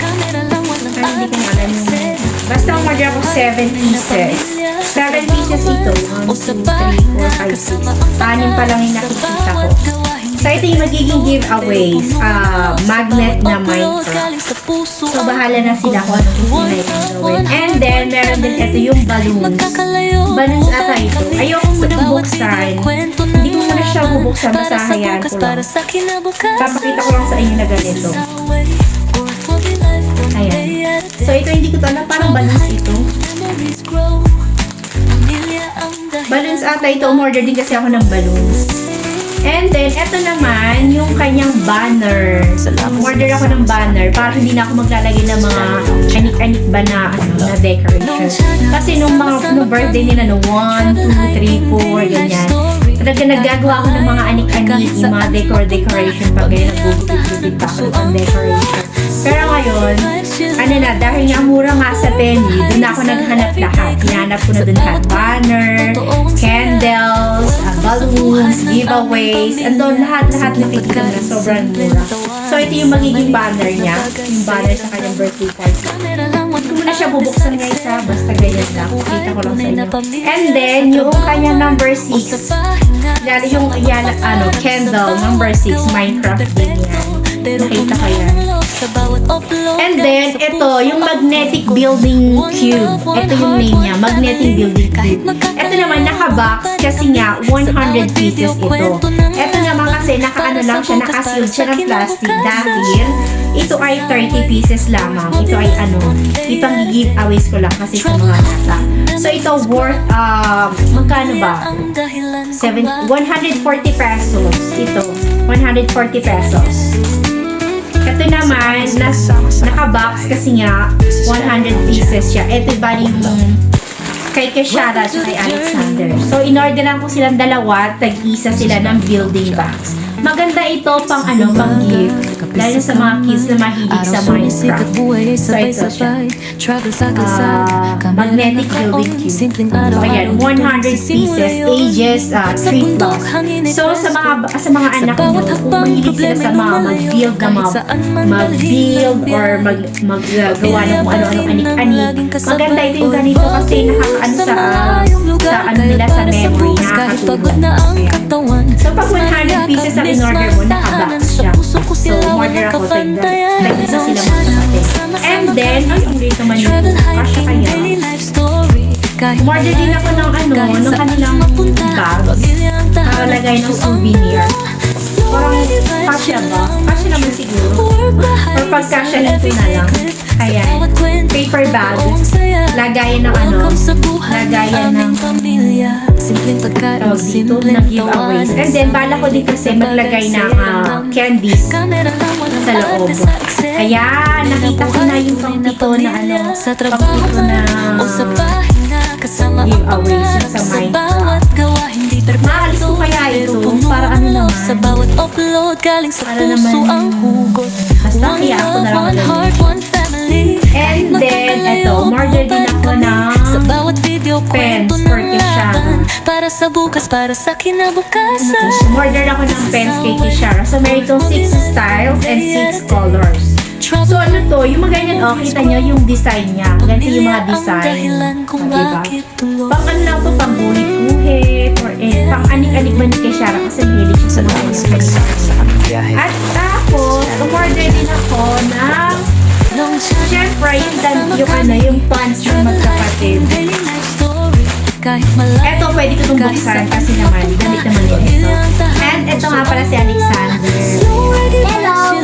Camera lang walang Ay, hindi ko nga alam yung... Basta ang order ako 7 pieces. 7 pieces ito. 1, 2, 3, 4, 5, 6. Anim pa lang yung nakikita ko. So, ito yung magiging giveaways. Magnet na Minecraft. So, bahala na sila kung ano yung gawin. And then, meron din ito yung balloons. Balloons ata ito. Ayoko munang buksan. Hindi ko muna siya bubuksan. Basta hayaan ko lang. Papakita ko lang sa inyo na ganito. Ayan. So, ito hindi ko to alam. Parang balloons ito. Balloons ata ito. Umorder din kasi ako ng balloons. And then, ito naman, yung kanyang banner. Order ako ng banner para hindi na ako maglalagay ng mga anik-anik ba na, na decoration. Kasi nung birthday nila, 1, 2, 3, 4, ganyan. Talaga naggagawa ako ng mga anik-anik, yung mga decoration pag ganyan, nagbubukit-bukit pa ako ng decoration. Pero ngayon, ano na, dahil nga mura nga sa Temu, doon ako naghanap lahat. Hinahanap ko na doon lahat. Banner, candles, balloons, giveaways, andun lahat-lahat na picture na sobrang mura. So, ito yung magiging banner niya. Yung banner sa kanyang birthday party. Hindi ko muna siya bubuksan nga isa. Basta ganyan lang. Kita ko lang sa inyo. And then, yung kanyang number 6. Lalo yung candle, number 6, Minecraft din yan. Nakita ko yan. And then, ito, yung magnetic building cube. Ito yung name niya, magnetic building cube. Ito naman, naka-box kasi nga, 100 pieces ito. Ito naman kasi, naka-ano lang siya, naka-sealed siya ng plastic dahil ito ay 30 pieces lamang. Ito ay ito ang giveaways ko lang kasi sa mga nata. So, ito worth, magkano ba? 140 pesos. Ito, 140 pesos. Ito naman, naka-box kasi nga, 100 pieces siya. Ito ba yung kay Keshara at kay Alexander. So, in-orderan ko silang dalawa, tag-isa sila ng building box. Maganda ito pang pang gift. Lalo sa mga kids na mahilig sa Minecraft. So ito siya. Magnetic building cube. So ayan, 100 pieces, ages 3 plus. So sa mga anak nyo, kung mahilig sila sa mga mag-build or maggawa ng kung ano-anong anik-anik, maganda ito yung ganito kasi nakakaano sa ano nila sa memory, nakakatulong. Ayan. So pag 100 pieces ang in-order mo, nakabox siya. So order ako isa sila magkakate. And then, ang dito man yun, kasya kaya. Umorder din ako ng ng kanilang bags para lagay ng souvenir. Parang kasya ba? Kasya naman siguro. Or pag kasya nito na lang. Ayan. Paper bag. Lagayan ng lagayan ng tawag dito, ng giveaways. And then, bala ko din kasi maglagay ng candies sa loob. Ayan, nakita ko na yung pang dito na giveaways sa Minecraft. Maalis ko kaya ito para ano naman. Para naman basta kaya ako na lang magaling. And then, eto, order din ako ng pens for Kishara. Para sa bukas, para sa kinabukasan. Order ako ng pens kay Kishara. So, meron itong 6 styles and 6 colors. So, ano to? Yung mga ganyan, kita nyo yung design niya. Ganito yung mga design. Diba? Pang ano lang to, pang guhit-guhit, or pang anik-anik ba ni Kishara kasi mahilig siya sa mga ganyan. At tapos, umorder din ako ng syempre, yung pants ng magkapatid. Eto, pwede ko itong buksan kasi naman, gamit naman yun ito. And ito nga pala si Alexander. Hello!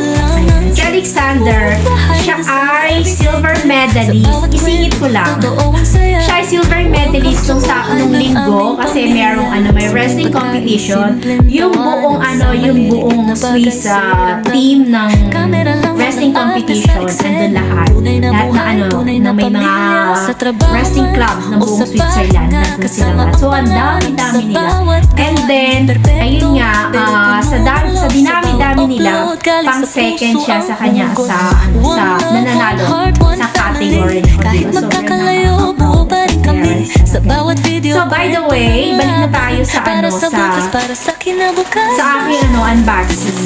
Si Alexander, siya ay silver medalist. Isingit ko lang. Siya ay silver medalist nung linggo kasi merong may wrestling competition. Yung buong Swiss team ng wrestling competition, andun lahat. Lahat na may mga wrestling clubs ng buong Switzerland. Nandun sila lahat. So, ang dami-dami nila. And then, ayun nga, sa dinami-dami nila, pang second siya sa kanya sa nananalo sa category. So, by the way, balik na tayo sa aking unboxing.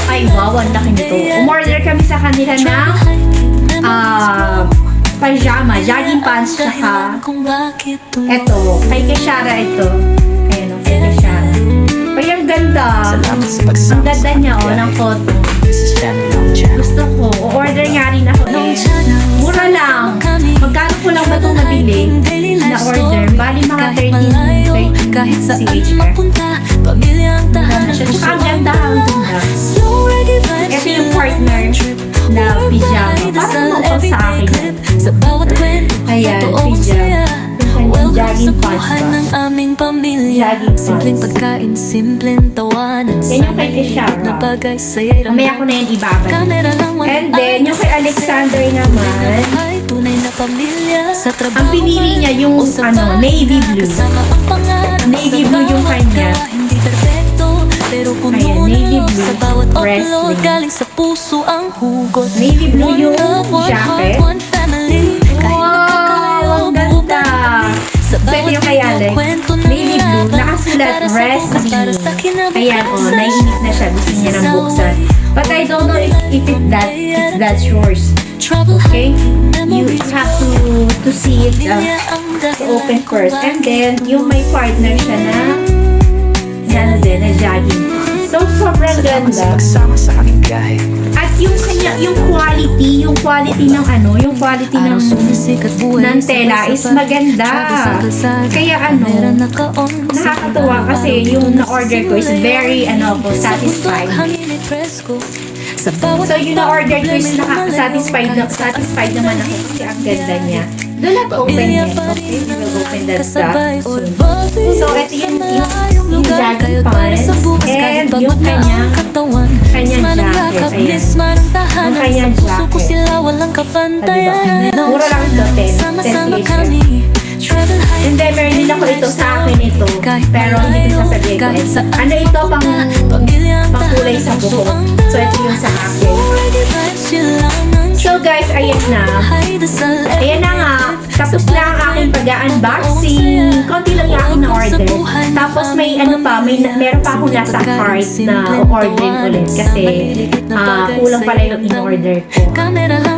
Ay, wow, ang laki nito. Umorder kami sa kanila ng pajama, jogging pants, tsaka eto, kay Kishara ito. Ayan o, kay Kishara. Ay, ang ganda. Ang ganda niya ng photo. Gusto ko. O-order nga rin ako mura lang. Magkano ko lang ba itong nabili na order? Bali mga 13 CHF. Tsaka ang ganda. Ito yung partner na pijama. Parang mukha sa akin. Ayan, pijama. Yung jogging pants ba? Jogging pants. Yan yung kay Kishara. Mamaya ko na yan ibabalik. And then, yung kay Alexander naman, ang pinili niya yung navy blue. Navy blue yung kanya. Ayan, navy blue wrestling. Navy blue yung jacket. Wow, ang ganda. Pwede yung kay Alex. Navy blue, nakasulat wrestling. Ayan, naiinit na siya. Gusto niya ng buksan. But I don't know if that's yours. Okay? You have to see it, to open first. And then, yung may partner siya na na jogging. So, sobrang ganda. At yung quality ng tela is maganda. Kaya nakakatuwa kasi yung na-order ko is very satisfied. So yung na-order ko is satisfied naman ako kasi ang ganda niya. Do not open it. Okay, we will open that soon. So ito yung jogging pants and yung kanyang jacket. Ayan. Yung kanyang jacket. Diba? Mura lang ito, 10 CHF. And then, meron din ako ito sa akin ito. Pero hindi ko sasabihin guys. Ano ito? Pangkulay sa buhok. So, ito yung sa akin. So guys, ayan na. Ayan na nga. Tapos na ang aking pag-unboxing. Konti lang yung aking na-order. Tapos may ano pa, meron pa akong nasa cart na orderin ulit. Kasi kulang pala yung in-order ko.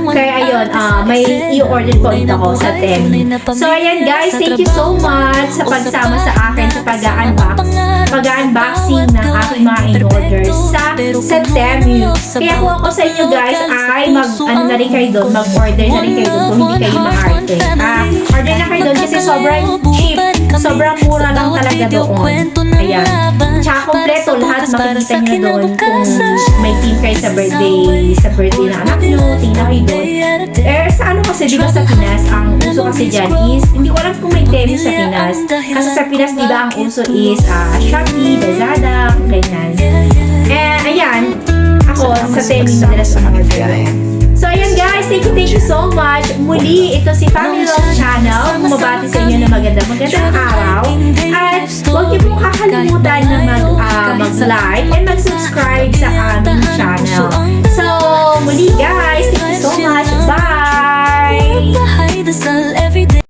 Kaya ayun, may i-order po ito ko sa Temu. So ayan guys, thank you so much sa pagsama sa akin sa pag-unboxing ng aking mga in-order sa Temu. Kaya kung ako sa inyo guys ay mag-order na rin kayo doon kung hindi kayo maarte. Order na kayo doon kasi sobrang cheap, sobrang mura lang talaga doon. Ayan. Tsaka kompleto lahat makikita nyo doon kung may team kayo sa birthday ng anak nyo, tingnan kayo doon. Sa ano kasi, di ba sa Pinas, ang uso kasi dyan is, hindi ko alam kung may Temu sa Pinas. Kasi sa Pinas, di ba, ang uso is Shopee, Lazada, ganyan. And ayan, ako sa Temu madalas umorder. So ayan guys, thank you so much. Muli, ito si Family Love Channel. Bumabati sa inyo na magandang araw. At huwag niyo pong kakalimutan na mag-like and mag-subscribe sa aming channel. So, muli guys, thank you so much. Bye!